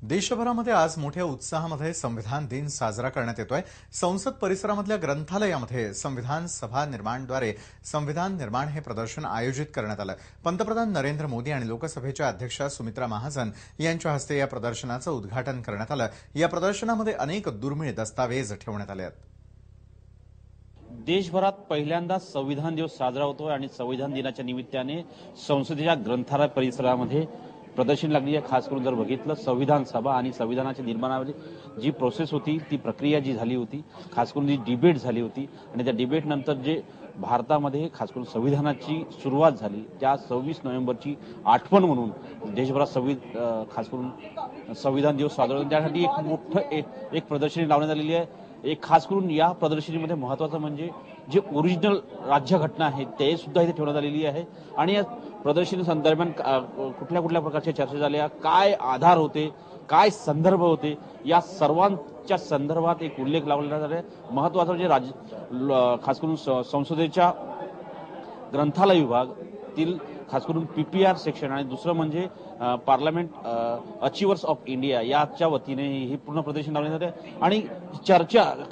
देशभरामध्ये आज मोठ्या उत्साहामध्ये संविधान दिन साजरा करण्यात येतोय। संसद परिसरामधल्या ग्रंथालयामध्ये संविधान सभा निर्माणद्वारे संविधान निर्माण हे प्रदर्शन आयोजित करण्यात आलं। पंतप्रधान नरेंद्र मोदी आणि लोकसभेच्या अध्यक्षा सुमित्रा महाजन यांच्या हस्ते या प्रदर्शनाचं उद्घाटन करण्यात आलं। या प्रदर्शनामध्ये अनेक दुर्मिळ दस्तावेज ठेवण्यात आले आहेत। देशभरात पहिल्यांदा संविधान दिवस साजरा होतोय आणि संविधान दिनाच्या निमित्ताने संसदेच्या ग्रंथालय परिसरामध्ये प्रदर्शन लागली आहे। खास करून जर बघितलं संविधान सभा आणि संविधानाच्या निर्माणामध्ये जी प्रोसेस होती, ती प्रक्रिया जी झाली होती, खास करून जी डिबेट झाली होती आणि त्या डिबेट नंतर जे भारतामध्ये खास करून संविधानाची सुरुवात झाली, त्या 26 नोव्हेंबरची आठवण म्हणून देशभरात खास करून संविधान दिवस साजरा होतो। त्यासाठी एक मोठं एक प्रदर्शनी लावण्यात आलेली आहे। एक खास करून या प्रदर्शनीमध्ये महत्त्वाचं म्हणजे जे ओरिजिनल राज्यघटना आहे ते सुद्धा इथे ठेवण्यात आलेली आहे आणि या प्रदर्शनी दरम्यान कुठल्या प्रकारच्या चर्चा झाल्या, काय आधार होते, काय संदर्भ होते, या सर्वांच्या संदर्भात एक उल्लेख लावलेला आहे। महत्त्वाचं म्हणजे खास करून संसदेच्या ग्रंथालय विभागातील खास करून पीपीआर सेक्शन आणि दुसरं म्हणजे पार्लमेंट अचिव्हर्स ऑफ इंडिया याच्या वतीने ही पूर्ण प्रदर्शन लावण्यात आले आणि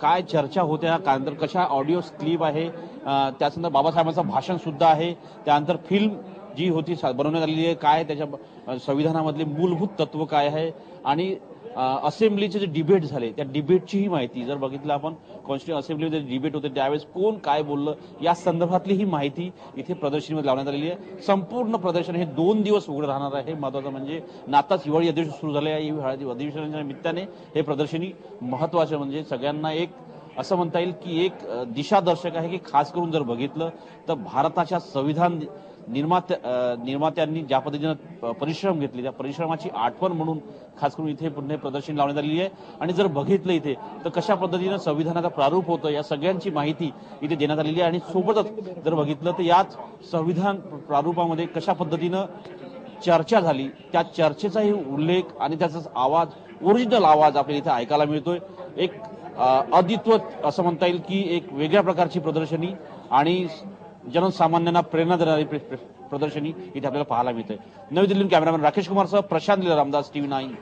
काय चर्चा होत्या, त्यानंतर कशा ऑडिओ क्लिप आहे, त्यानंतर बाबासाहेबांचं भाषण सुद्धा आहे, त्यानंतर फिल्म जी होती बनवण्यात आलेली आहे, काय त्याच्या संविधानामधले मूलभूत तत्व काय आहे आणि असेंब्लीचे जे डिबेट झाले त्या डिबेटचीही माहिती जर बघितलं आपण कॉन्स्टिट्यूशन असेंब्लीमध्ये डिबेट होते त्यावेळेस कोण काय बोललं या संदर्भातली ही माहिती इथे प्रदर्शनीमध्ये लावण्यात आलेली आहे। संपूर्ण प्रदर्शन हे 2 दिवस उघडं राहणार आहे। महत्त्वाचं म्हणजे आताच हिवाळी अधिवेशन सुरू झाले आहे। हिवाळी अधिवेशनाच्या निमित्ताने हे प्रदर्शनी महत्त्वाचं म्हणजे सगळ्यांना एक असं म्हणता येईल की एक दिशादर्शक आहे की खास करून जर बघितलं तर भारताच्या संविधान निर्मात्यांनी ज्या पद्धतीने परिश्रम घेतले त्या परिश्रमाची आठवण म्हणून खास करून इथे पुन्हा प्रदर्शन लावण्यात आलेली आहे आणि जर बघितलं इथे तर कशा पद्धतीने संविधानाचं प्रारूप होतं या सगळ्यांची माहिती इथे देण्यात आलेली आहे आणि सोबतच जर बघितलं तर याच संविधान प्रारूपामध्ये कशा पद्धतीनं चर्चा झाली त्या चर्चेचाही उल्लेख आणि त्याचा आवाज ओरिजिनल आवाज आपल्याला इथे ऐकायला मिळतोय। एक अद्वितीय असं म्हणता येईल की एक वेगळ्या प्रकारची प्रदर्शनी आणि जनसामान्यांना प्रेरणा देणारी प्रदर्शनी इथे आपल्याला पाहायला मिळते। नवी दिल्लीहून कॅमेरामॅन राकेश कुमारसह प्रशांत लीला रामदास, TV9।